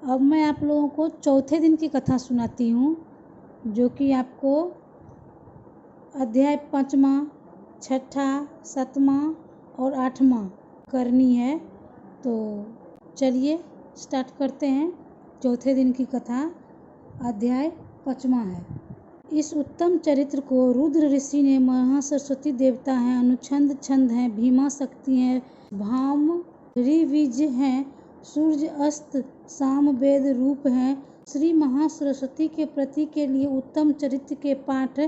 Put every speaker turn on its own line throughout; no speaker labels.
अब मैं आप लोगों को चौथे दिन की कथा सुनाती हूँ, जो कि आपको अध्याय 5वां, 6वां, 7वां और 8वां करनी है। तो चलिए स्टार्ट करते हैं। चौथे दिन की कथा अध्याय 5वां है। इस उत्तम चरित्र को रुद्र ऋषि ने महासरस्वती देवता हैं, अनुछंद छंद हैं, भीमा शक्ति हैं, भाम ऋविज हैं, सूर्य अस्त साम वेद रूप हैं। श्री महासरस्वती के प्रति के लिए उत्तम चरित्र के पाठ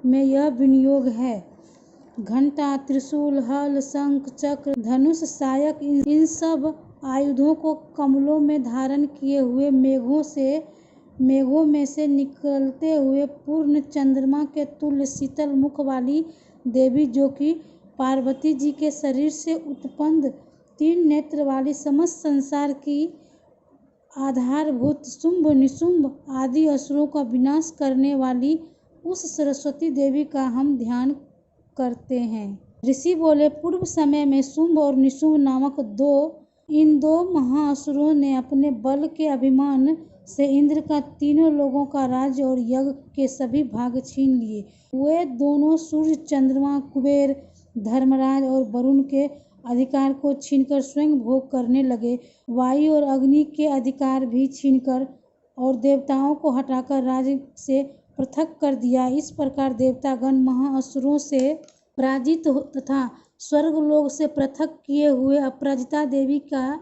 में यह विनियोग है। घंटा, त्रिशूल, हल, शंख, चक्र, धनुष, सायक, इन सब आयुधों को कमलों में धारण किए हुए मेघों में से निकलते हुए पूर्ण चंद्रमा के तुल्य शीतल मुख वाली देवी, जो कि पार्वती जी के शरीर से उत्पन्न 3 नेत्र वाली समस्त संसार की आधारभूत शुंभ निशुंभ आदि असुरों का विनाश करने वाली उस सरस्वती देवी का हम ध्यान करते हैं। ऋषि बोले, पूर्व समय में शुंभ और निशुंभ नामक इन दो महाअसुरों ने अपने बल के अभिमान से इंद्र का 3 लोगों का राज्य और यज्ञ के सभी भाग छीन लिए। वे दोनों सूर्य, चंद्रमा, कुबेर, धर्मराज और वरुण के अधिकार को छीनकर स्वयं भोग करने लगे। वायु और अग्नि के अधिकार भी छीनकर और देवताओं को हटाकर राज्य से पृथक कर दिया। इस प्रकार देवतागण महाअसुरों से पराजित तथा स्वर्गलोक से पृथक किए हुए अपराजिता देवी का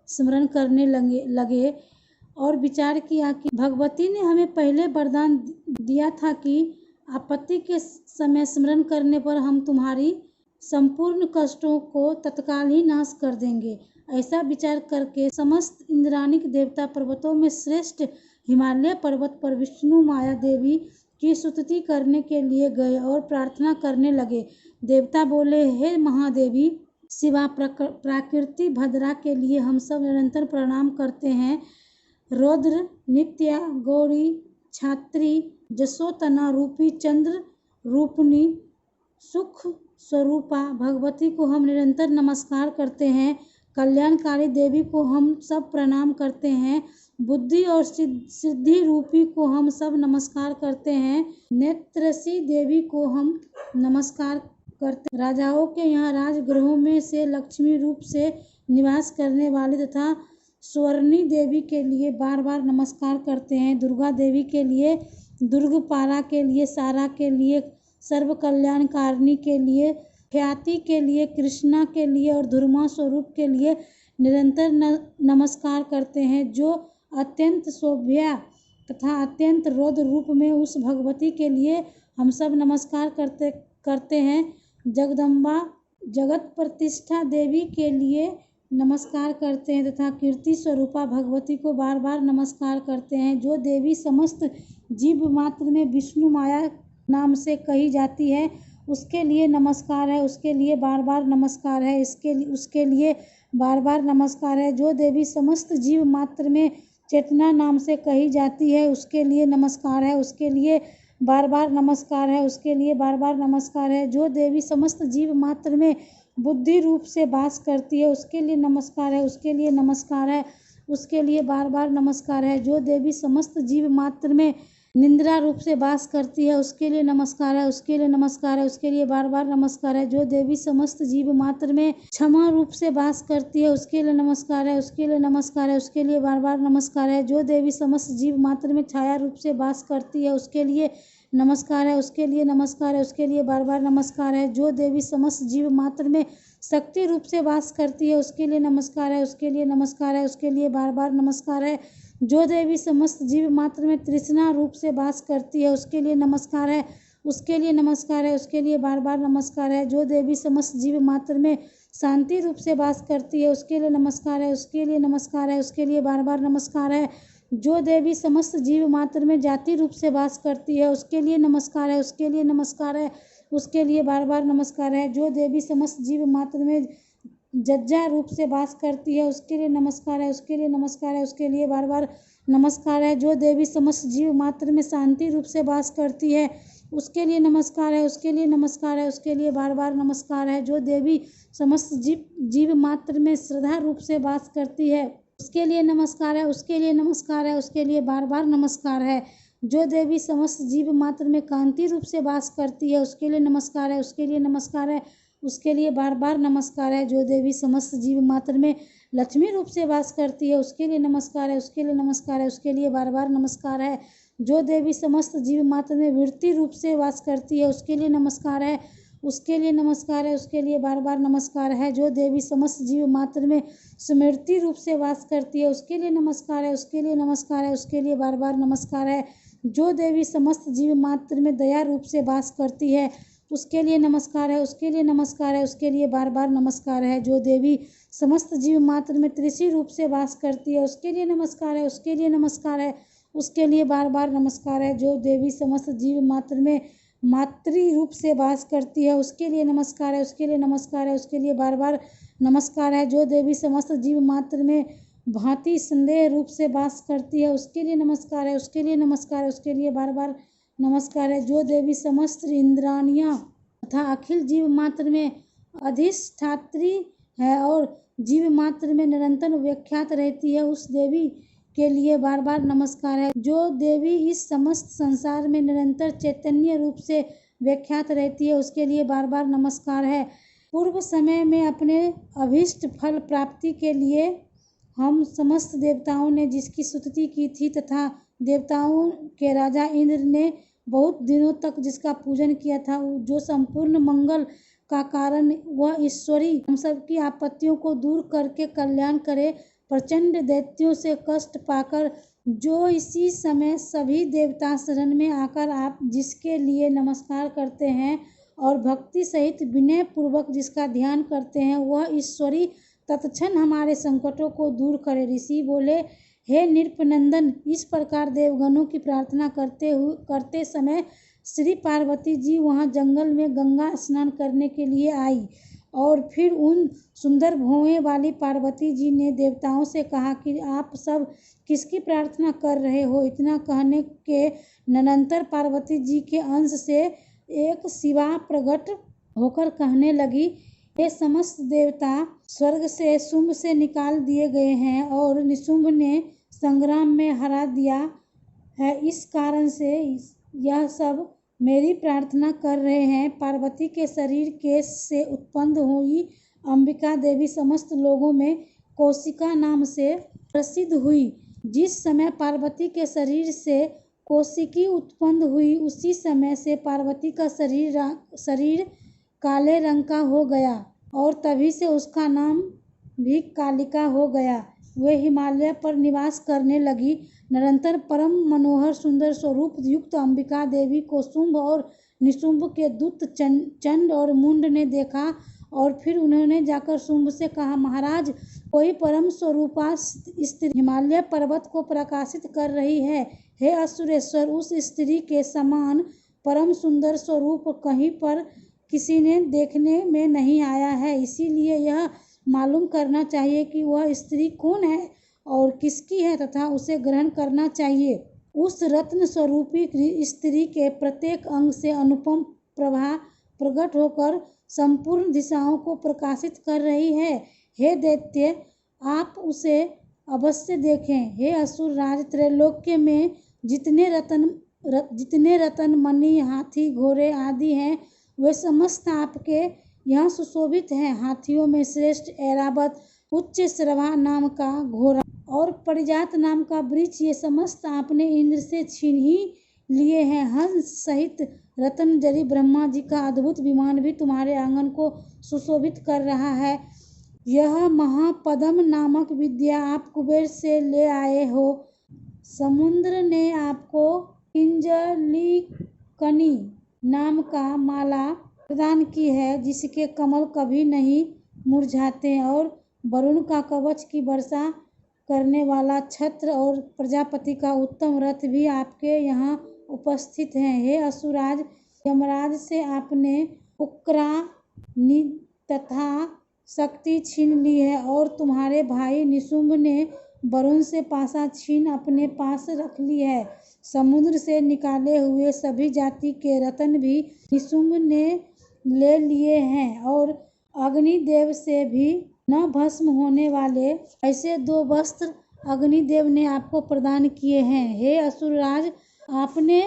स्मरण करने लगे और विचार किया कि भगवती ने हमें पहले वरदान दिया था कि आपत्ति के समय स्मरण करने पर हम तुम्हारी संपूर्ण कष्टों को तत्काल ही नाश कर देंगे। ऐसा विचार करके समस्त इंद्रानिक देवता पर्वतों में श्रेष्ठ हिमालय पर्वत पर विष्णु माया देवी की स्तुति करने के लिए गए और प्रार्थना करने लगे। देवता बोले, हे महादेवी, शिवा प्राकृति भद्रा के लिए हम सब निरंतर प्रणाम करते हैं। रौद्र, नित्या, गौरी, छात्री, जसोतना रूपी चंद्र रूपनी सुख स्वरूपा भगवती को हम निरंतर नमस्कार करते हैं। कल्याणकारी देवी को हम सब प्रणाम करते हैं। बुद्धि और सिद्धि रूपी को हम सब नमस्कार करते हैं। नेत्रसी देवी को हम नमस्कार करते हैं। राजाओं के यहाँ राजगृहों में से लक्ष्मी रूप से निवास करने वाली तथा स्वर्णी देवी के लिए बार बार नमस्कार करते हैं। दुर्गा देवी के लिए, दुर्गपारा के लिए, सारा के लिए, सर्व कल्याणकारिणी के लिए, ख्याति के लिए, कृष्णा के लिए और धुर्मा स्वरूप के लिए निरंतर नमस्कार करते हैं। जो अत्यंत शोभ्या तथा अत्यंत रौद्र रूप में उस भगवती के लिए हम सब नमस्कार करते हैं। जगदम्बा जगत प्रतिष्ठा देवी के लिए नमस्कार करते हैं तथा कीर्ति स्वरूपा भगवती को बार बार नमस्कार करते हैं। जो देवी समस्त जीव मात्र में विष्णु माया नाम से कही जाती है, उसके लिए नमस्कार है, उसके लिए बार बार नमस्कार है, उसके लिए बार बार नमस्कार है। जो देवी समस्त जीव मात्र में चेतना नाम से कही जाती है, उसके लिए नमस्कार है, उसके लिए बार बार नमस्कार है, उसके लिए बार बार नमस्कार है। जो देवी समस्त जीव मात्र में बुद्धि रूप से वास करती है, उसके लिए नमस्कार है, उसके लिए नमस्कार है, उसके लिए बार बार नमस्कार है। जो देवी समस्त जीव मात्र में निंद्रा रूप से वास करती है, उसके लिए नमस्कार है, उसके लिए नमस्कार है, उसके लिए बार बार नमस्कार है। जो देवी समस्त जीव मात्र में क्षमा रूप से वास करती है, उसके लिए नमस्कार है, उसके लिए नमस्कार है, उसके लिए बार बार नमस्कार है। जो देवी समस्त जीव मात्र में छाया रूप से वास करती है, उसके लिए नमस्कार है, उसके लिए नमस्कार है, उसके लिए बार बार नमस्कार है। जो देवी समस्त जीव मात्र में शक्ति रूप से वास करती है, उसके लिए नमस्कार है, उसके लिए नमस्कार है, उसके लिए बार बार नमस्कार है। जो देवी समस्त जीव मात्र में तृष्णा रूप से वास करती है, उसके लिए नमस्कार है, उसके लिए नमस्कार है, उसके लिए बार बार नमस्कार है। जो देवी समस्त जीव मात्र में शांति रूप से वास करती है, उसके लिए नमस्कार है, उसके लिए नमस्कार है, उसके लिए बार बार नमस्कार है। जो देवी समस्त जीव मात्र में जाति रूप से वास करती है, उसके लिए नमस्कार है, उसके लिए नमस्कार है, उसके लिए बार बार नमस्कार है। जो देवी समस्त जीव मात्र में जज्जा रूप से वास करती है, उसके लिए नमस्कार है, उसके लिए नमस्कार है, उसके लिए बार बार नमस्कार है। जो देवी समस्त जीव मात्र में शांति रूप से वास करती है, उसके लिए नमस्कार है, उसके लिए नमस्कार है, उसके लिए बार बार नमस्कार है। जो देवी समस्त जीव मात्र में श्रद्धा रूप से वास करती है, उसके लिए नमस्कार है, उसके लिए नमस्कार है, उसके लिए बार बार नमस्कार है। जो देवी समस्त जीव मात्र में कांति रूप से वास करती है, उसके लिए नमस्कार है, उसके लिए नमस्कार है, उसके लिए बार बार नमस्कार है। जो देवी समस्त जीव मात्र में लक्ष्मी रूप से वास करती है, उसके लिए नमस्कार है, उसके लिए नमस्कार है, उसके लिए बार बार नमस्कार है। जो देवी समस्त जीव मात्र में वृत्ति रूप से वास करती है, उसके लिए नमस्कार है, उसके लिए नमस्कार है, उसके लिए बार बार नमस्कार है। जो देवी समस्त जीव मात्र में स्मृति रूप से वास करती है, उसके लिए नमस्कार है, उसके लिए नमस्कार है, उसके लिए बार बार नमस्कार है। जो देवी समस्त जीव मात्र में दया रूप से वास करती है, उसके लिए नमस्कार है, उसके लिए नमस्कार है, उसके लिए बार बार नमस्कार है। जो देवी समस्त जीव मात्र में त्रिशी रूप से वास करती है, उसके लिए नमस्कार है, उसके लिए नमस्कार है, उसके लिए बार बार नमस्कार है। जो देवी समस्त जीव मात्र में मातृ रूप से वास करती है, उसके लिए नमस्कार है, उसके लिए नमस्कार है, उसके लिए बार बार नमस्कार है। जो देवी समस्त जीव मात्र में भांति संदेह रूप से वास करती है, उसके लिए नमस्कार है, उसके लिए नमस्कार है, उसके लिए बार बार नमस्कार है। जो देवी समस्त इंद्राणियां तथा अखिल जीव मात्र में अधिष्ठात्री है और जीव मात्र में निरंतर व्याख्यात रहती है, उस देवी के लिए बार बार नमस्कार है। जो देवी इस समस्त संसार में निरंतर चैतन्य रूप से व्याख्यात रहती है, उसके लिए बार बार नमस्कार है। पूर्व समय में अपने अभीष्ट फल प्राप्ति के लिए हम समस्त देवताओं ने जिसकी स्तुति की थी तथा देवताओं के राजा इंद्र ने बहुत दिनों तक जिसका पूजन किया था, जो संपूर्ण मंगल का कारण वह ईश्वरी हम सबकी आपत्तियों को दूर करके कल्याण करे, प्रचंड दैत्यों से कष्ट पाकर जो इसी समय सभी देवता शरण में आकर आप जिसके लिए नमस्कार करते हैं और भक्ति सहित विनय पूर्वक जिसका ध्यान करते हैं, वह ईश्वरी तत्क्षण हमारे संकटों को दूर करे। ऋषि बोले, हे नृपनंदन, इस प्रकार देवगणों की प्रार्थना करते समय श्री पार्वती जी वहां जंगल में गंगा स्नान करने के लिए आई और फिर उन सुंदर भौहें वाली पार्वती जी ने देवताओं से कहा कि आप सब किसकी प्रार्थना कर रहे हो। इतना कहने के ननंतर पार्वती जी के अंश से एक शिवा प्रकट होकर कहने लगी, ये समस्त देवता स्वर्ग से शुंभ से निकाल दिए गए हैं और निशुंभ ने संग्राम में हरा दिया है, इस कारण से यह सब मेरी प्रार्थना कर रहे हैं। पार्वती के शरीर के से उत्पन्न हुई अंबिका देवी समस्त लोगों में कौशिका नाम से प्रसिद्ध हुई। जिस समय पार्वती के शरीर से कौशिकी उत्पन्न हुई, उसी समय से पार्वती का शरीर काले रंग का हो गया और तभी से उसका नाम भी कालिका हो गया। वे हिमालय पर निवास करने लगी। निरंतर परम मनोहर सुंदर स्वरूप युक्त अंबिका देवी को शुंभ और निशुंभ के दूत चंड और मुंड ने देखा और फिर उन्होंने जाकर शुंभ से कहा, महाराज, कोई परम स्वरूपा स्त्री हिमालय पर्वत को प्रकाशित कर रही है। हे असुरेश्वर, उस स्त्री के समान परम सुंदर स्वरूप कहीं पर किसी ने देखने में नहीं आया है, इसीलिए यह मालूम करना चाहिए कि वह स्त्री कौन है और किसकी है तथा उसे ग्रहण करना चाहिए। उस रत्न स्वरूपी स्त्री के प्रत्येक अंग से अनुपम प्रभा प्रकट होकर संपूर्ण दिशाओं को प्रकाशित कर रही है। हे दैत्य, आप उसे अवश्य देखें। हे असुर राज, त्रैलोक्य में जितने रतन मणि हाथी घोड़े आदि हैं, वे समस्त आपके यहाँ सुशोभित हैं। हाथियों में श्रेष्ठ ऐरावत, उच्च श्रवा नाम का घोड़ा और परिजात नाम का वृक्ष, ये समस्त आपने इंद्र से छीन ही लिए हैं। हंस सहित रत्नजरी ब्रह्मा जी का अद्भुत विमान भी तुम्हारे आंगन को सुशोभित कर रहा है। यह महापद्म नामक विद्या आप कुबेर से ले आए हो। समुद्र ने आपको किंजलिकनी नाम का माला प्रदान की है, जिसके कमल कभी नहीं मुरझाते, और वरुण का कवच की वर्षा करने वाला छत्र और प्रजापति का उत्तम रथ भी आपके यहाँ उपस्थित हैं। हे असुराज, यमराज से आपने उक्रानी तथा शक्ति छीन ली है और तुम्हारे भाई निशुंभ ने वरुण से पासा छीन अपने पास रख ली है। समुद्र से निकाले हुए सभी जाति के रत्न भी निशुंभ ने ले लिए हैं और अग्निदेव से भी न भस्म होने वाले ऐसे 2 वस्त्र अग्निदेव ने आपको प्रदान किए हैं। हे असुरराज, आपने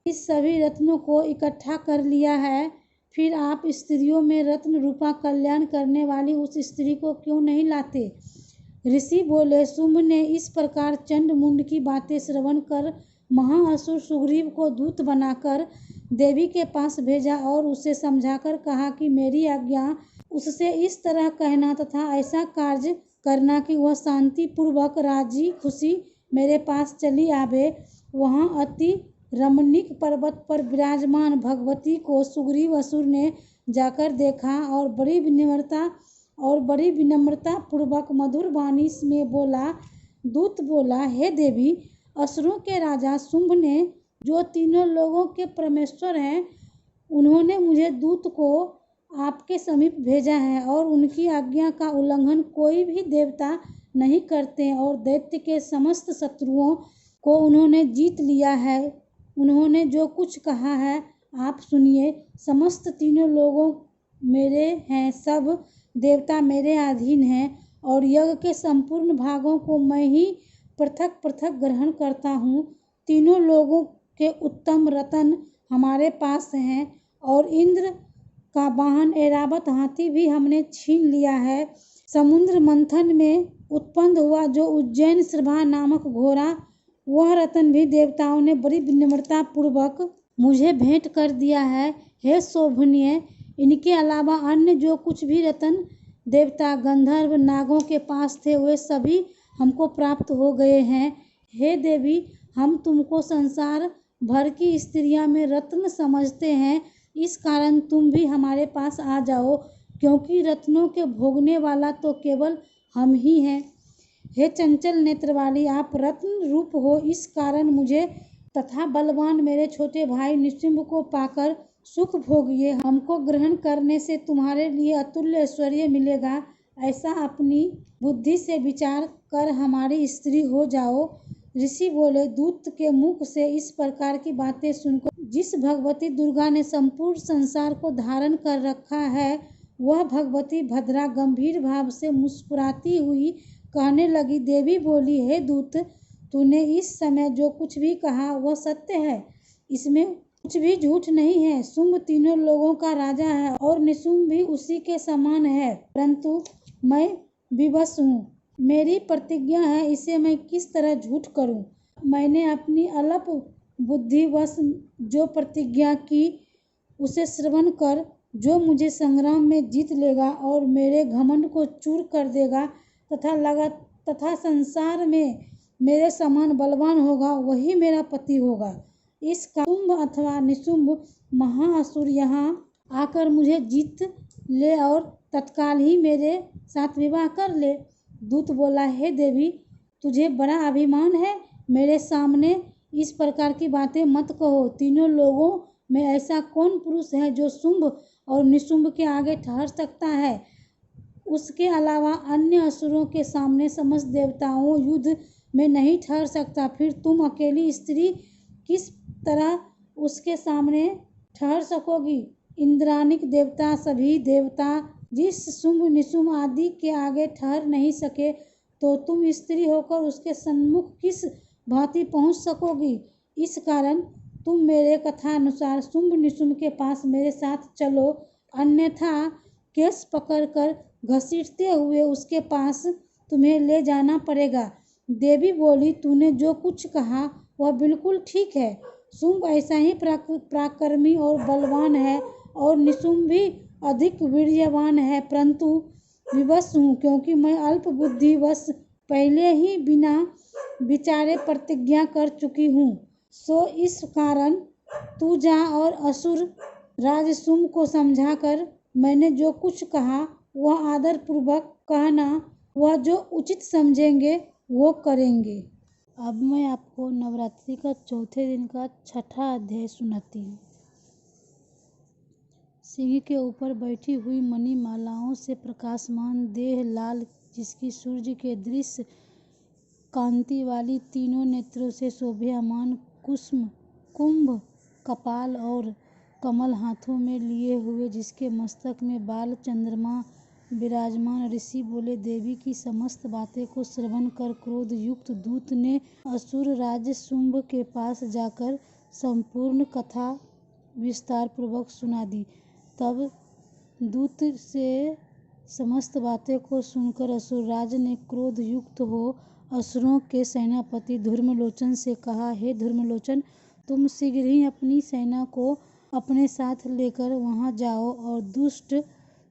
इस सभी रत्नों को इकट्ठा कर लिया है, फिर आप स्त्रियों में रत्न रूपा कल्याण करने वाली उस स्त्री को क्यों नहीं लाते? ऋषि बोले, शुंभ ने इस प्रकार चंड मुंड की बातें श्रवण कर महाअसुर सुग्रीव को दूत बनाकर देवी के पास भेजा और उसे समझाकर कहा कि मेरी आज्ञा उससे इस तरह कहना तथा ऐसा कार्य करना कि वह शांति पूर्वक राजी खुशी मेरे पास चली आवे। वहां अति रमणीक पर्वत पर विराजमान भगवती को सुग्रीव असुर ने जाकर देखा और बड़ी विनम्रता पूर्वक मधुर वाणी में बोला। दूत बोला, हे देवी, असुरों के राजा शुंभ ने, जो तीनों लोगों के परमेश्वर हैं, उन्होंने मुझे दूत को आपके समीप भेजा है और उनकी आज्ञा का उल्लंघन कोई भी देवता नहीं करते और दैत्य के समस्त शत्रुओं को उन्होंने जीत लिया है। उन्होंने जो कुछ कहा है आप सुनिए। समस्त तीनों लोगों मेरे हैं, सब देवता मेरे अधीन हैं और यज्ञ के संपूर्ण भागों को मैं ही पृथक पृथक ग्रहण करता हूँ। तीनों लोगों के उत्तम रतन हमारे पास हैं और इंद्र का वाहन ऐरावत हाथी भी हमने छीन लिया है। समुद्र मंथन में उत्पन्न हुआ जो उज्जैन श्रभा नामक घोड़ा, वह रतन भी देवताओं ने बड़ी विनम्रता पूर्वक मुझे भेंट कर दिया है। हे शोभनीय, इनके अलावा अन्य जो कुछ भी रतन देवता गंधर्व नागों के पास थे वे सभी हमको प्राप्त हो गए हैं। हे देवी, हम तुमको संसार भर की स्त्रियां में रत्न समझते हैं, इस कारण तुम भी हमारे पास आ जाओ, क्योंकि रत्नों के भोगने वाला तो केवल हम ही हैं। हे चंचल नेत्र वाली, आप रत्न रूप हो, इस कारण मुझे तथा बलवान मेरे छोटे भाई निशुंभ को पाकर सुख भोगिए। हमको ग्रहण करने से तुम्हारे लिए अतुल्य ऐश्वर्य मिलेगा। ऐसा अपनी बुद्धि से विचार कर हमारी स्त्री हो जाओ। ऋषि बोले, दूत के मुख से इस प्रकार की बातें सुनकर जिस भगवती दुर्गा ने संपूर्ण संसार को धारण कर रखा है, वह भगवती भद्रा गंभीर भाव से मुस्कुराती हुई कहने लगी। देवी बोली, हे दूत, तूने इस समय जो कुछ भी कहा वह सत्य है, इसमें कुछ भी झूठ नहीं है। शुंभ तीनों लोगों का राजा है और निशुंभ भी उसी के समान है, परंतु मैं विवश हूँ। मेरी प्रतिज्ञा है, इसे मैं किस तरह झूठ करूँ? मैंने अपनी अल्प बुद्धिवश जो प्रतिज्ञा की उसे श्रवण कर जो मुझे संग्राम में जीत लेगा और मेरे घमंड को चूर कर देगा तथा संसार में मेरे समान बलवान होगा, वही मेरा पति होगा। इसका शुंभ अथवा निशुंभ महाअसुर यहाँ आकर मुझे जीत ले और तत्काल ही मेरे साथ विवाह कर ले। दूत बोला, हे देवी, तुझे बड़ा अभिमान है, मेरे सामने इस प्रकार की बातें मत कहो। तीनों लोगों में ऐसा कौन पुरुष है जो शुंभ और निशुंभ के आगे ठहर सकता है? उसके अलावा अन्य असुरों के सामने समस्त देवताओं युद्ध में नहीं ठहर सकता। फिर तुम अकेली स्त्री किस तरह उसके सामने ठहर सकोगी? इंद्रानिक देवता सभी देवता जिस शुंभ निशुंभ आदि के आगे ठहर नहीं सके, तो तुम स्त्री होकर उसके सम्मुख किस भांति पहुंच सकोगी? इस कारण तुम मेरे कथा अनुसार शुंभ निशुंभ के पास मेरे साथ चलो, अन्यथा केस पकड़कर घसीटते हुए उसके पास तुम्हें ले जाना पड़ेगा। देवी बोली, तूने जो कुछ कहा वह बिल्कुल ठीक है। शुंभ ऐसा ही पराक्रमी और बलवान है और निशुंभ भी अधिक वीर्यवान है, परंतु विवश हूँ, क्योंकि मैं अल्प बुद्धिवश पहले ही बिना विचारे प्रतिज्ञा कर चुकी हूँ। सो इस कारण तू जा और असुर राज शुंभ को समझाकर मैंने जो कुछ कहा वह आदर पूर्वक कहना, वह जो उचित समझेंगे वो करेंगे। अब मैं आपको नवरात्रि का चौथे दिन का छठा अध्याय सुनाती हूँ। सिंह के ऊपर बैठी हुई मणिमालाओं से प्रकाशमान देह लाल, जिसकी सूर्य के दृश्य कांति वाली तीनों नेत्रों से शोभायमान कुसुम कुंभ कपाल और कमल हाथों में लिए हुए, जिसके मस्तक में बाल चंद्रमा विराजमान ऋषि बोले, देवी की समस्त बातें को श्रवण कर क्रोध युक्त दूत ने असुर राज शुंभ के पास जाकर संपूर्ण कथा विस्तार पूर्वक सुना दी। तब दूत से समस्त बातें को सुनकर असुरराज ने क्रोध युक्त हो असुरों के सेनापति धूम्रलोचन से कहा, हे धूम्रलोचन, तुम शीघ्र ही अपनी सेना को अपने साथ लेकर वहां जाओ और दुष्ट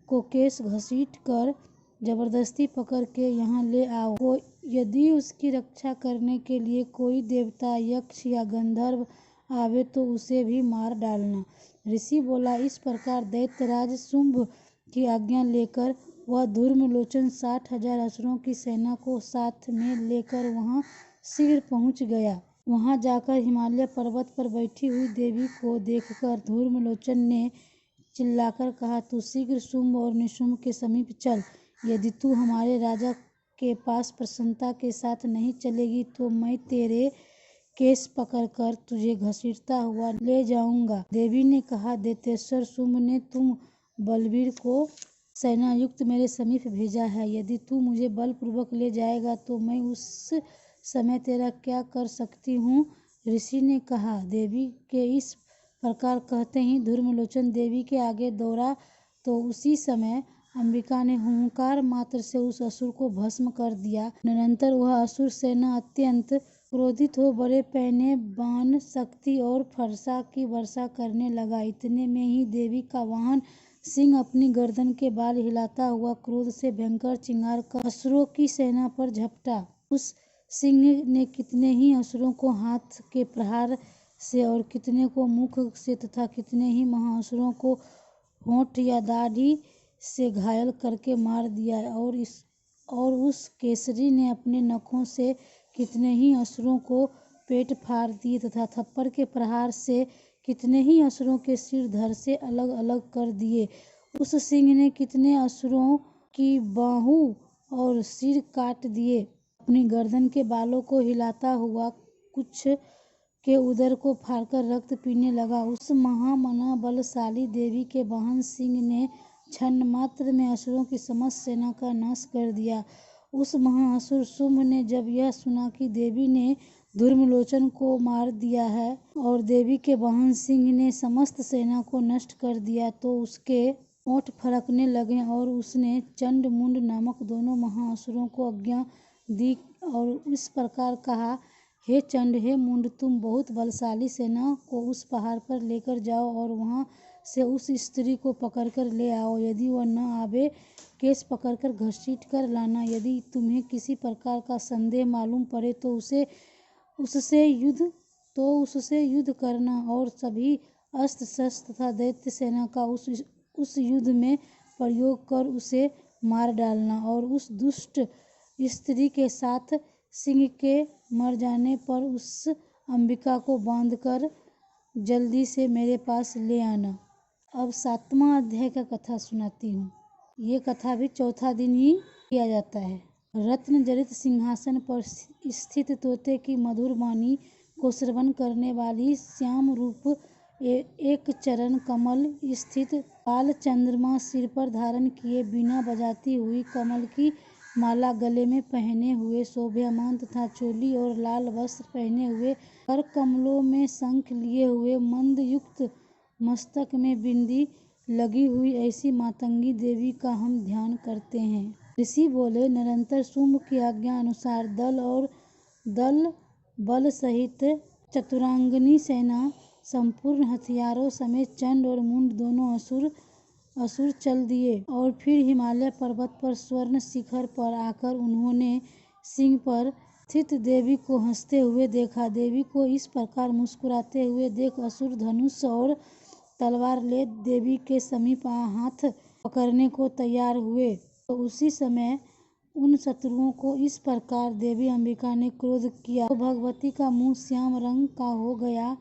को केस घसीट कर जबरदस्ती पकड़ के यहाँ ले आओ। यदि उसकी रक्षा करने के लिए कोई देवता, यक्ष या गंधर्व आवे तो उसे भी मार डालना। ऋषि बोला, इस प्रकार दैत्यराज शुंभ की आज्ञा लेकर वह धूम्रलोचन 60,000 असुरों की सेना को साथ में लेकर वहां शीघ्र पहुंच गया। वहां जाकर हिमालय पर्वत पर बैठी हुई देवी को देखकर धूम्रलोचन ने चिल्लाकर कहा, तू शीघ्र शुंभ और निशुंभ के समीप चल। यदि तू हमारे राजा के पास प्रसन्नता के साथ नहीं चलेगी तो मैं तेरे केस पकड़कर तुझे घसीटता हुआ ले जाऊंगा। देवी ने कहा, दैत्येश्वर शुंभ ने तुम बलवीर को सेना युक्त मेरे समीप भेजा है। यदि तू मुझे बलपूर्वक ले जाएगा तो मैं उस समय तेरा क्या कर सकती हूँ। ऋषि ने कहा। देवी के इस प्रकार कहते ही धूम्रलोचन देवी के आगे दौड़ा तो उसी समय अंबिका ने हुंकार मात्र से उस असुर को भस्म कर दिया। निरंतर वह असुर सेना अत्यंत क्रोधित हो बड़े पैने बाण, शक्ति और फरसा की वर्षा करने लगा। इतने में ही देवी का वाहन सिंह अपनी गर्दन के बाल हिलाता हुआ क्रोध से भयंकर चिंगार कर असुरों की सेना पर झपटा। उस सिंह ने कितने ही असुरों को हाथ के प्रहार से और कितने को मुख से तथा कितने ही महाअसुरों को होंठ या दाढ़ी से घायल करके मार दिया और उस केसरी ने अपने नखों से कितने ही असुरों को पेट फाड़ दिए तथा थप्पड़ के प्रहार से कितने ही असुरों के सिर धड़ से अलग अलग कर दिए। उस सिंह ने कितने असुरों की बाहु और सिर काट दिए। अपनी गर्दन के बालों को हिलाता हुआ कुछ के उदर को फाड़कर रक्त पीने लगा। उस महामना बलशाली देवी के वाहन सिंह ने क्षण मात्र में असुरों की समस्त सेना का नाश कर दिया। उस महाअसुर शुंभ ने जब यह सुना कि देवी ने धूम्रलोचन को मार दिया है और देवी के वाहन सिंह ने समस्त सेना को नष्ट कर दिया तो उसके ओंठ फड़कने लगे और उसने चंड मुंड नामक दोनों महाअसुरों को आज्ञा दी और इस प्रकार कहा, हे चंड, हे मुंड, तुम बहुत बलशाली सेना को उस पहाड़ पर लेकर जाओ और वहां से उस स्त्री को पकड़कर ले आओ। यदि वह न आवे, केस पकड़कर घसीट कर लाना। यदि तुम्हें किसी प्रकार का संदेह मालूम पड़े तो उससे युद्ध करना और सभी अस्त्र शस्त्र तथा दैत्य सेना का उस युद्ध में प्रयोग कर उसे मार डालना और उस दुष्ट स्त्री के साथ सिंह के मर जाने पर उस अंबिका को बांधकर जल्दी से मेरे पास ले आना। अब 7वां अध्याय का कथा सुनाती हूँ। ये कथा भी चौथा दिन ही किया जाता है। रत्न जड़ित सिंहासन पर स्थित तोते की मधुर वाणी को श्रवण करने वाली श्याम रूप एक चरण कमल स्थित बाल चंद्रमा सिर पर धारण किए बीना बजाती हुई कमल की माला गले में पहने हुए शोभायमान तथा चोली और लाल वस्त्र पहने हुए कर कमलों में शंख लिए हुए मंद युक्त मस्तक में बिंदी लगी हुई ऐसी मातंगी देवी का हम ध्यान करते हैं। ऋषि बोले, निरंतर शुंभ की आज्ञा अनुसार दल बल सहित चतुरांगनी सेना संपूर्ण हथियारों समेत चंड और मुंड दोनों असुर चल दिए और फिर हिमालय पर्वत पर स्वर्ण शिखर पर आकर उन्होंने सिंह पर स्थित देवी को हंसते हुए देखा। देवी को इस प्रकार मुस्कुराते हुए देख असुर धनुष और तलवार ले देवी के समीप हाथ पकड़ने को तैयार हुए तो उसी समय उन शत्रुओं को इस प्रकार देवी अंबिका ने क्रोध किया तो भगवती का मुंह श्याम रंग का हो गया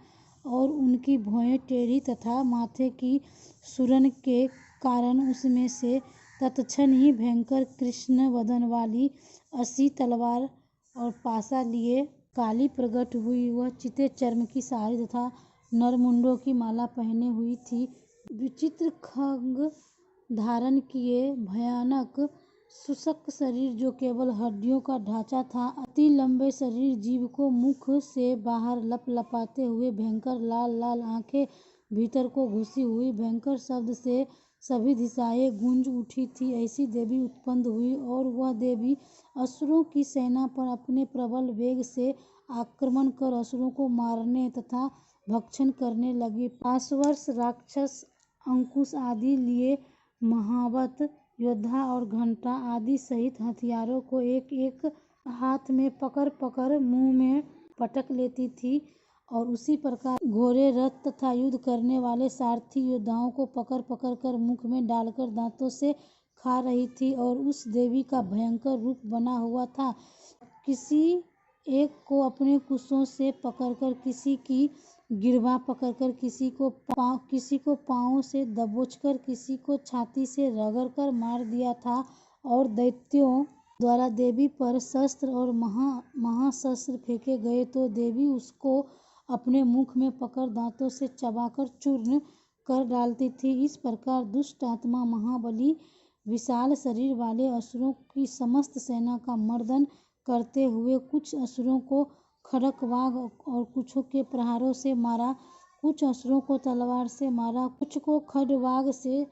और उनकी भौहें टेढ़ी तथा माथे की सुरन के कारण उसमें से तत्क्षण ही भयंकर कृष्ण वदन वाली 80 तलवार और पासा लिए काली प्रकट हुई। वह चिते चर्म की साड़ी तथा नरमुंडों की माला पहने हुई थी। विचित्र खंग धारण किए। भयानक शुष्क शरीर जो केवल हड्डियों का ढांचा था, अति लंबे शरीर, जीभ को मुख से बाहर लपलपाते हुए, भयंकर लाल लाल आंखें, भीतर को घुसी हुई भयंकर शब्द से सभी दिशाएं गूंज उठी थी। ऐसी देवी उत्पन्न हुई और वह देवी असुरों की सेना पर अपने प्रबल वेग से आक्रमण कर असुरों को मारने तथा भक्षण करने लगी। पाशवर्ष, राक्षस, अंकुश आदि लिए महावत योद्धा और घंटा आदि सहित हथियारों को एक एक हाथ में पकड़ पकड़ मुंह में पटक लेती थी और उसी प्रकार घोड़े, रथ तथा युद्ध करने वाले सारथी योद्धाओं को पकड़ पकड़ कर मुख में डालकर दांतों से खा रही थी। और उस देवी का भयंकर रूप बना हुआ था। किसी एक को अपने कुशों से पकड़कर, किसी की गिरवा पकड़कर, किसी को पांव से दबोचकर, किसी को छाती से रगड़कर मार दिया था। और दैत्यों द्वारा देवी पर शस्त्र और महाशस्त्र फेंके गए तो देवी उसको अपने मुख में पकड़ दांतों से चबाकर चूर्ण कर डालती थी। इस प्रकार दुष्ट आत्मा महाबली विशाल शरीर वाले असुरों की समस्त सेना का मर्दन करते हुए कुछ असुरों को खड़ग वाग और कुछ के प्रहारों से मारा, कुछ असुरों को तलवार से मारा, कुछ को खड्गवाग से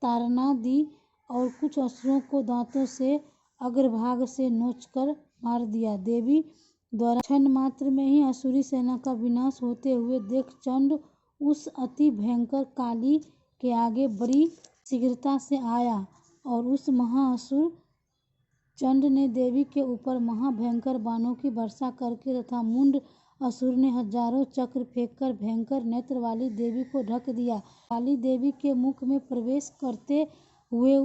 ताड़ना दी और कुछ असुरों को दांतों से अग्रभाग से नोचकर मार दिया। देवी द्वारा क्षण मात्र में ही असुरी सेना का विनाश होते हुए देख चंड उस अति भयंकर काली के आगे बड़ी शीघ्रता से आया और उस महाअसुर चंड ने देवी के ऊपर महाभयंकर बाणों की वर्षा करके तथा मुंड असुर ने हजारों चक्र फेंककर भयंकर नेत्र वाली देवी को ढक दिया। काली देवी के मुख में प्रवेश करते हुए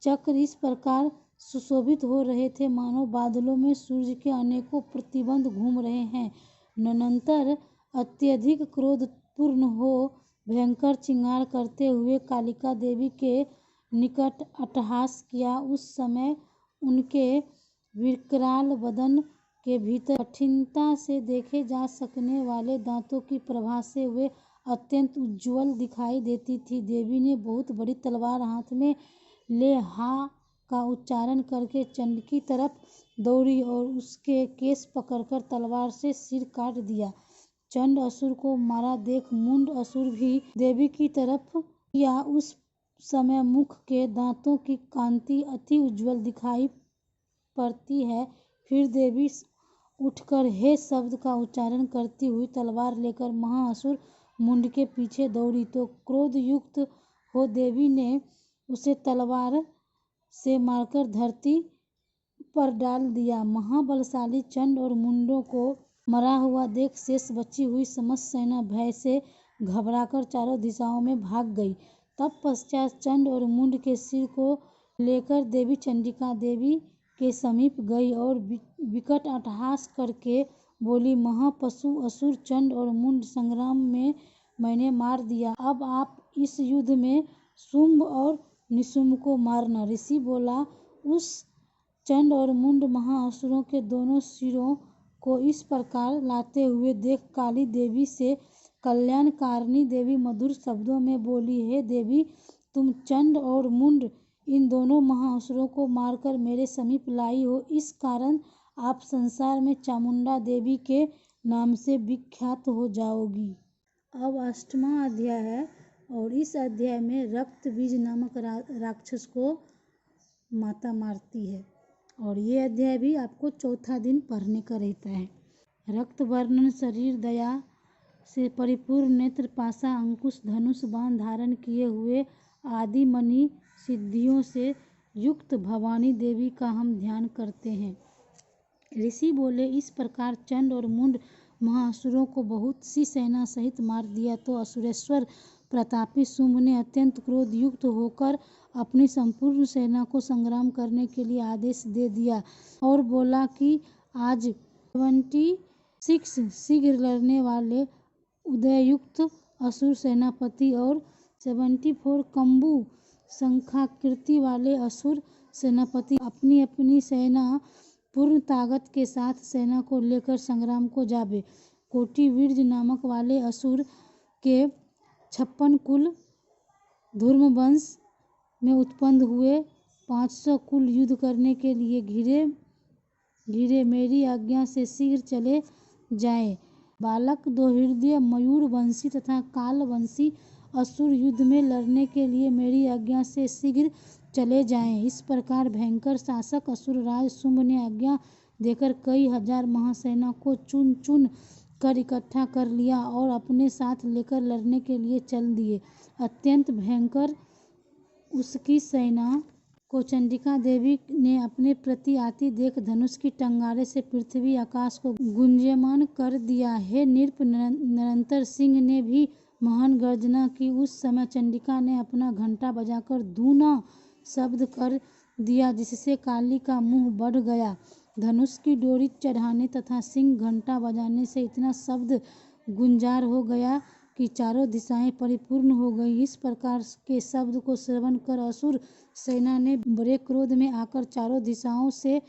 चक्र इस प्रकार सुशोभित हो रहे थे मानो बादलों में सूर्य के अनेकों प्रतिबंध घूम रहे हैं। नंतर अत्यधिक क्रोधपूर्ण हो भयंकर चिंगार करते हुए कालिका देवी के निकट अट्टहास किया। उस समय उनके विकराल बदन के भीतर कठिनता से देखे जा सकने वाले दांतों की प्रभा से वे अत्यंत उज्ज्वल दिखाई देती थी। देवी ने बहुत बड़ी तलवार हाथ में ले हा का उच्चारण करके चंड की तरफ दौड़ी और उसके केस पकड़कर तलवार से सिर काट दिया। चंड असुर को मारा देख मुंड असुर भी देवी की तरफ किया। उस समय मुख के दांतों की कांति अति उज्ज्वल दिखाई पड़ती है। फिर देवी उठकर हे शब्द का उच्चारण करती हुई तलवार लेकर महाअसुर मुंड के पीछे दौड़ी तो क्रोध युक्त हो देवी ने उसे तलवार से मारकर धरती पर डाल दिया। महाबलशाली चंड और मुंडों को मरा हुआ देख शेष बची हुई समस्त सेना भय से घबराकर चारों दिशाओं में भाग गई। तब पश्चात चंड और मुंड के सिर को लेकर देवी चंडिका देवी के समीप गई और विकट अट्टहास करके बोली, महापशु असुर चंड और मुंड संग्राम में मैंने मार दिया। अब आप इस युद्ध में शुंभ और निशुंभ को मारना। ऋषि बोला, उस चंड और मुंड महाअसुरों के दोनों सिरों को इस प्रकार लाते हुए देख काली देवी से कल्याणकारिणी देवी मधुर शब्दों में बोली, हे देवी, तुम चंड और मुंड इन दोनों महाअसुरों को मारकर मेरे समीप लाई हो, इस कारण आप संसार में चामुंडा देवी के नाम से विख्यात हो जाओगी। अब 8वां अध्याय है और इस अध्याय में रक्त बीज नामक राक्षस को माता मारती है और ये अध्याय भी आपको चौथा दिन पढ़ने का रहता है। रक्त वर्णन शरीर, दया से परिपूर्ण नेत्र, पाशा, अंकुश, धनुष, बाण धारण किए हुए आदि मणि सिद्धियों से युक्त भवानी देवी का हम ध्यान करते हैं। ऋषि बोले, इस प्रकार चंड और मुंड महाअसुरों को बहुत सी सेना सहित मार दिया तो असुरेश्वर प्रतापी शुंभ ने अत्यंत क्रोध युक्त होकर अपनी संपूर्ण सेना को संग्राम करने के लिए आदेश दे दिया और बोला कि आज 76 शीघ्र लड़ने वाले उदययुक्त असुर सेनापति और 74 कम्बु संख्याकृति वाले असुर सेनापति अपनी अपनी सेना पूर्ण ताकत के साथ सेना को लेकर संग्राम को जाबे। कोटिवीर्ज नामक वाले असुर के 56 कुल, धूर्मवंश, में उत्पन्न हुए 500 कुल युद्ध करने के लिए घिरे मेरी आज्ञा से शीघ्र चले जाएं। बालक दो हृदय मयूरवंशी तथा कालवंशी असुर युद्ध में लड़ने के लिए मेरी आज्ञा से शीघ्र चले जाएं। इस प्रकार भयंकर शासक असुरराज शुंभ ने आज्ञा देकर कई हजार महासेना को चुन चुन कर इकट्ठा कर लिया और अपने साथ लेकर लड़ने के लिए चल दिए। अत्यंत भयंकर उसकी सेना को चंडिका देवी ने अपने प्रति आती देख धनुष की टंगारे से पृथ्वी आकाश को गुंजयमान कर दिया। हे नृप, निरंतर सिंह ने भी महान गर्जना की। उस समय चंडिका ने अपना घंटा बजाकर धूना शब्द कर दिया, जिससे काली का मुंह बढ़ गया। धनुष की डोरी चढ़ाने तथा सिंह घंटा बजाने से इतना शब्द गुंजार हो गया कि चारों दिशाएं परिपूर्ण हो गई। इस प्रकार के शब्द को श्रवण कर असुर सेना ने बड़े क्रोध में आकर चारों दिशाओं से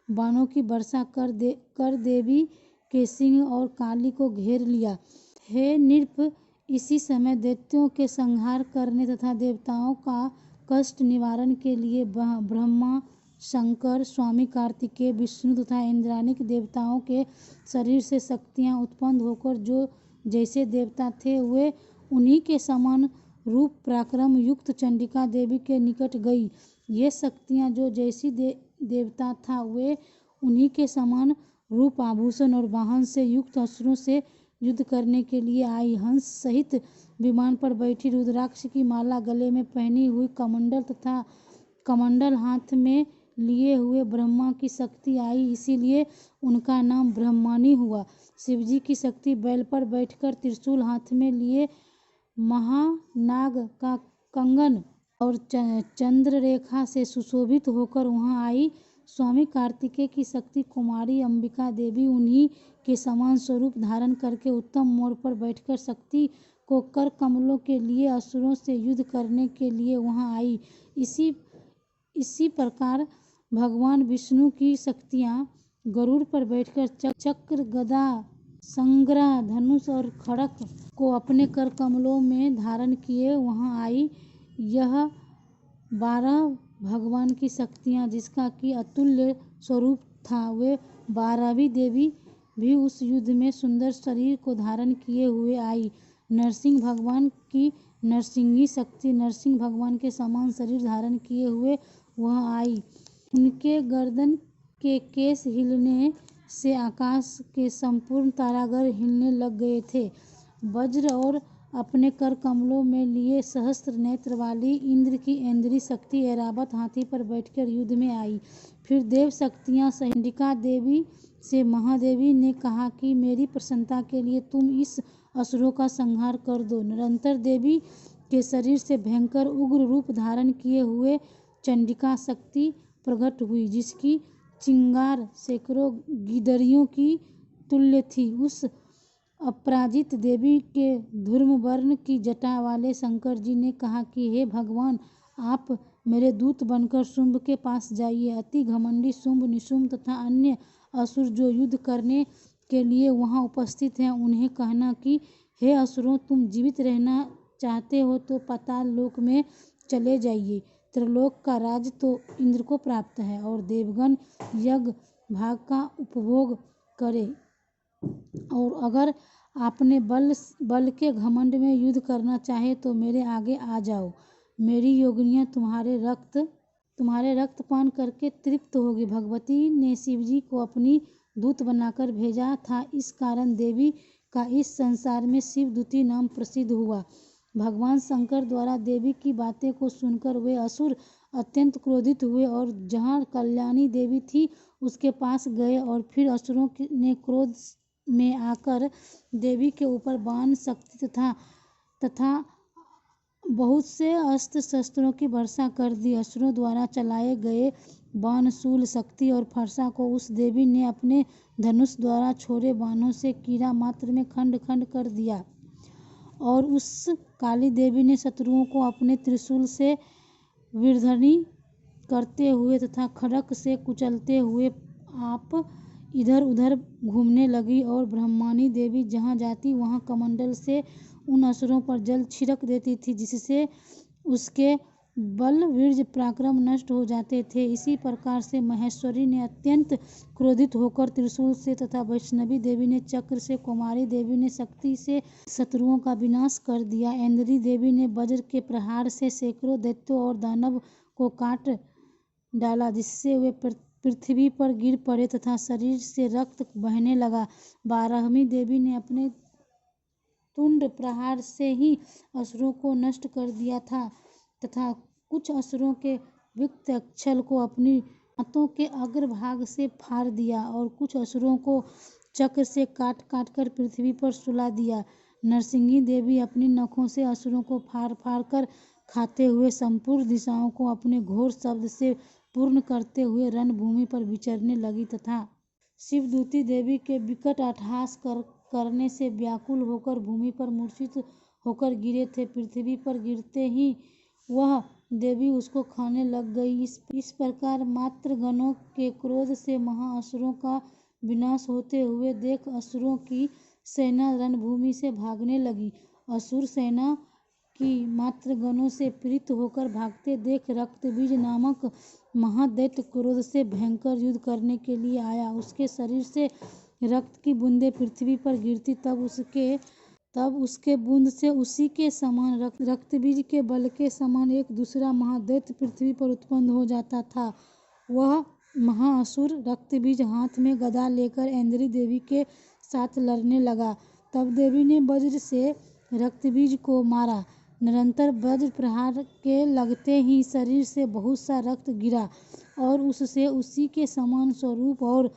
बाणों की वर्षा कर देवी के सिंह और काली को घेर लिया। हे नृप, इसी समय दैत्यों के संहार करने तथा देवताओं का कष्ट निवारण के लिए ब्रह्मा, शंकर, स्वामी कार्तिकेय, विष्णु तथा इंद्रानिक देवताओं के शरीर से शक्तियां उत्पन्न होकर जो जैसे देवता थे वे उन्हीं के समान रूप पराक्रम युक्त चंडिका देवी के निकट गई। ये शक्तियां जो जैसी देवता था वे उन्हीं के समान रूप, आभूषण और वाहन से युक्त असुरों से युद्ध करने के लिए आई। हंस सहित विमान पर बैठी, रुद्राक्ष की माला गले में पहनी हुई, कमंडल हाथ में लिए हुए ब्रह्मा की शक्ति आई, इसीलिए उनका नाम ब्रह्मानी हुआ। शिवजी की शक्ति बैल पर बैठकर त्रिशूल हाथ में लिए, महानाग का कंगन और चंद्र रेखा से सुशोभित होकर वहां आई। स्वामी कार्तिकेय की शक्ति कुमारी अंबिका देवी उन्हीं के समान स्वरूप धारण करके उत्तम मोर पर बैठकर शक्ति को कर कमलों के लिए असुरों से युद्ध करने के लिए वहां आई। इसी प्रकार भगवान विष्णु की शक्तियां गरुड़ पर बैठकर चक्र, गदा, संग्रह, धनुष और खड़ग को अपने कर कमलों में धारण किए वहां आई। यह 12 भगवान की शक्तियां जिसका कि अतुल्य स्वरूप था, वे 12वीं देवी भी उस युद्ध में सुंदर शरीर को धारण किए हुए आई। नरसिंह भगवान की नरसिंही शक्ति नरसिंह भगवान के समान शरीर धारण किए हुए वह आई। उनके गर्दन के केश हिलने से आकाश के संपूर्ण तारागण हिलने लग गए थे। वज्र और अपने कर कमलों में लिए सहस्त्र नेत्र वाली इंद्र की ऐन्द्री शक्ति ऐरावत हाथी पर बैठकर युद्ध में आई। फिर देव शक्तियां चंडिका देवी से महादेवी ने कहा कि मेरी प्रसन्नता के लिए तुम इस असुरों का संहार कर दो। निरंतर देवी के शरीर से भयंकर उग्र रूप धारण किए हुए चंडिका शक्ति प्रकट हुई, जिसकी चिंगार सैकड़ों गिदड़ियों की तुल्य थी। उस अपराजित देवी के धूम्र वर्ण की जटा वाले शंकर जी ने कहा कि हे भगवान, आप मेरे दूत बनकर शुंभ के पास जाइए। अति घमंडी शुंभ, निशुंभ तथा अन्य असुर जो युद्ध करने के लिए वहां उपस्थित हैं, उन्हें कहना कि हे असुरों, तुम जीवित रहना चाहते हो तो पाताल लोक में चले जाइए। त्रिलोक का राज तो इंद्र को प्राप्त है और देवगण यज्ञ भाग का उपभोग करें। और अगर आपने बल के घमंड में युद्ध करना चाहे तो मेरे आगे आ जाओ। मेरी योगिनियां तुम्हारे रक्त पान करके तृप्त होगी। भगवती ने शिवजी को अपनी दूत बनाकर भेजा था, इस कारण देवी का इस संसार में शिवदूती नाम प्रसिद्ध हुआ। भगवान शंकर द्वारा देवी की बातें को सुनकर वे असुर अत्यंत क्रोधित हुए और जहाँ कल्याणी देवी थी उसके पास गए और फिर असुरों ने क्रोध में आकर देवी के ऊपर बाण शक्ति तथा बहुत से अस्त्र शस्त्रों की वर्षा कर दी। असुरों द्वारा चलाए गए बाण, शूल, शक्ति और फरसा को उस देवी ने अपने धनुष द्वारा छोड़े बाणों से कीड़ा मात्र में खंड खंड कर दिया और उस काली देवी ने शत्रुओं को अपने त्रिशूल से विद्धनि करते हुए तथा खड्ग से कुचलते हुए आप इधर उधर घूमने लगी और ब्रह्मानी देवी जहाँ जाती वहाँ कमंडल से उन असुरों पर जल छिड़क देती थी, जिससे उसके बल वीर्य पराक्रम नष्ट हो जाते थे। इसी प्रकार से महेश्वरी ने अत्यंत क्रोधित होकर त्रिशूल से तथा वैष्णवी देवी ने चक्र से, कुमारी देवी ने शक्ति से शत्रुओं का विनाश कर दिया। ऐन्द्री देवी ने वज्र के प्रहार से सैकड़ों दैत्यों और दानव को काट डाला, जिससे वे पृथ्वी पर गिर पड़े तथा शरीर से रक्त बहने लगा। बारहवीं देवी ने अपने तुंड प्रहार से ही असुरों को नष्ट कर दिया था तथा कुछ असुरों के विक्त अक्षल को अपनी दांतों के अग्रभाग से फाड़ दिया और कुछ असुरों को चक्र से काट काट कर पृथ्वी पर सुला दिया। नरसिंही देवी अपनी नखों से असुरों को फाड़ फाड़ कर खाते हुए संपूर्ण दिशाओं को अपने घोर शब्द से पूर्ण करते हुए रणभूमि पर विचरने लगी तथा शिवदूती देवी के विकट अट्टहास करने से व्याकुल होकर भूमि पर मूर्छित होकर गिरे थे। पृथ्वी पर गिरते ही वह देवी उसको खाने लग गई। इस प्रकार मात्र गणों के क्रोध से महाअसुरों का विनाश होते हुए देख असुरों की सेना रणभूमि से भागने लगी। असुर सेना की मात्र गणों से पीड़ित होकर भागते देख रक्तबीज नामक महादैत्य क्रोध से भयंकर युद्ध करने के लिए आया। उसके शरीर से रक्त की बूंदें पृथ्वी पर गिरती तब उसके बूंद से उसी के समान रक्तबीज के बल के समान एक दूसरा महादैत्य पृथ्वी पर उत्पन्न हो जाता था। वह महाअसुर रक्तबीज हाथ में गदा लेकर ऐन्द्री देवी के साथ लड़ने लगा। तब देवी ने वज्र से रक्तबीज को मारा। निरंतर वज्र प्रहार के लगते ही शरीर से बहुत सा रक्त गिरा और उससे उसी के समान स्वरूप और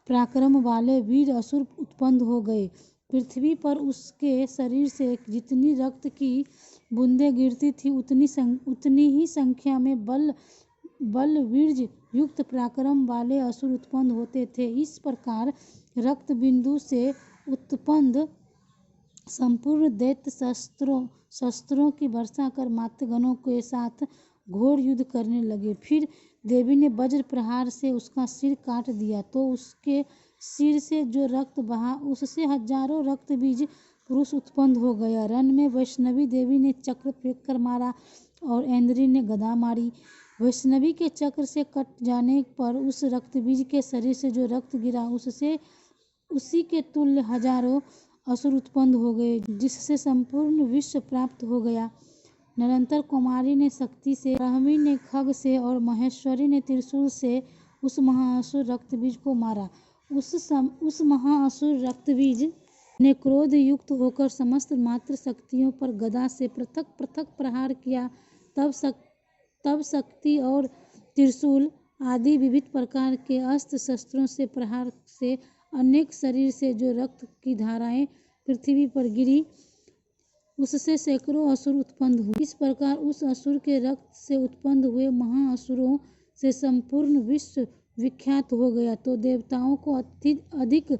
पराक्रम वाले वीर असुर उत्पन्न हो गए। पृथ्वी पर उसके शरीर से जितनी रक्त की बूंदें गिरती थी उतनी ही संख्या में बल वीर्य युक्त पराक्रम वाले असुर उत्पन्न होते थे। इस प्रकार रक्त बिंदु से उत्पन्न संपूर्ण दैत्य शस्त्रों की वर्षा कर मातृगणों के साथ घोर युद्ध करने लगे। फिर देवी ने वज्र प्रहार से उसका सिर काट दिया तो उसके सिर से जो रक्त बहा उससे हजारों रक्तबीज पुरुष उत्पन्न हो गया। रण में वैष्णवी देवी ने चक्र फेंक कर मारा और ऐन्द्री ने गदा मारी। वैष्णवी के चक्र से कट जाने पर उस रक्तबीज के शरीर से जो रक्त गिरा उससे उसी के तुल्य हजारों असुर उत्पन्न हो गए, जिससे संपूर्ण विश्व प्राप्त हो गया। निरंतर कुमारी ने शक्ति से, ब्राह्मी ने खग से और महेश्वरी ने त्रिशूल से उस महाअसुर रक्तबीज को मारा। उस महाअसुर रक्तबीज ने क्रोध युक्त होकर समस्त मात्र शक्तियों पर गदा से पृथक पृथक प्रहार किया। तब शक्ति और त्रिशूल आदि विविध प्रकार के अस्त्र शस्त्रों से प्रहार से अनेक शरीर से जो रक्त की धाराएं पृथ्वी पर गिरी उससे सैकड़ों असुर उत्पन्न हुए। इस प्रकार उस असुर के रक्त से उत्पन्न हुए महाअसुरों से संपूर्ण विश्व विख्यात हो गया। तो देवताओं को अधिक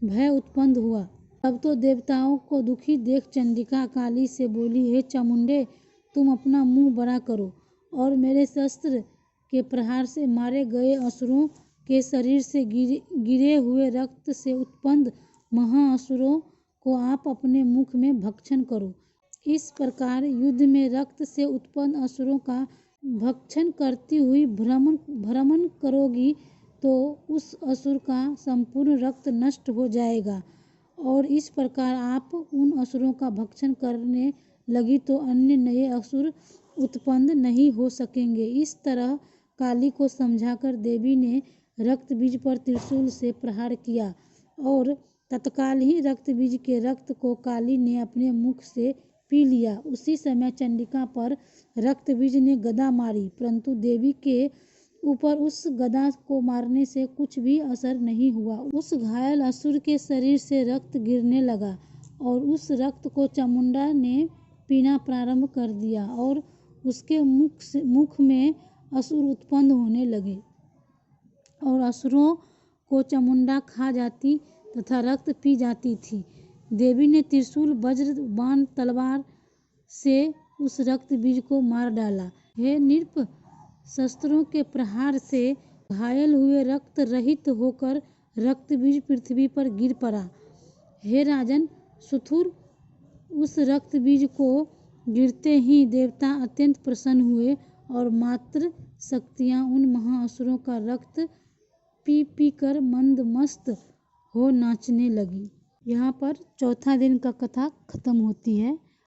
भय उत्पन्न हुआ। तब तो देवताओं को दुखी देख चंडिका काली से बोली, हे चामुंडे, तुम अपना मुंह बड़ा करो और मेरे शस्त्र के प्रहार से मारे गए असुरों के शरीर से गिरे हुए रक्त से उत्पन्न महाअसुरों को आप अपने मुख में भक्षण करो। इस प्रकार युद्ध में रक्त से उत्पन्न असुरों का भक्षण करती हुई भ्रमण करोगी तो उस असुर का संपूर्ण रक्त नष्ट हो जाएगा और इस प्रकार आप उन असुरों का भक्षण करने लगी तो अन्य नए असुर उत्पन्न नहीं हो सकेंगे। इस तरह काली को समझाकर देवी ने रक्तबीज पर त्रिशूल से प्रहार किया और तत्काल ही रक्तबीज के रक्त को काली ने अपने मुख से पी लिया। उसी समय चंडिका पर रक्तबीज ने गदा मारी, परंतु देवी के ऊपर उस गदा को मारने से कुछ भी असर नहीं हुआ। उस घायल असुर के शरीर से रक्त गिरने लगा और उस रक्त को चामुंडा ने पीना प्रारंभ कर दिया और उसके मुख में असुर उत्पन्न होने लगे और असुरों को चामुंडा खा जाती तथा रक्त पी जाती थी। देवी ने त्रिशूल, वज्र, बाण, तलवार से उस रक्त बीज को मार डाला। हे नृप, शस्त्रों के प्रहार से घायल हुए रक्त रहित होकर रक्त बीज पृथ्वी पर गिर पड़ा। हे राजन सुथुर, उस रक्त बीज को गिरते ही देवता अत्यंत प्रसन्न हुए और मात्र शक्तियाँ उन महाअसुरों का रक्त पी पी कर मंद मस्त हो नाचने लगी। यहाँ पर चौथा दिन का कथा खत्म होती है।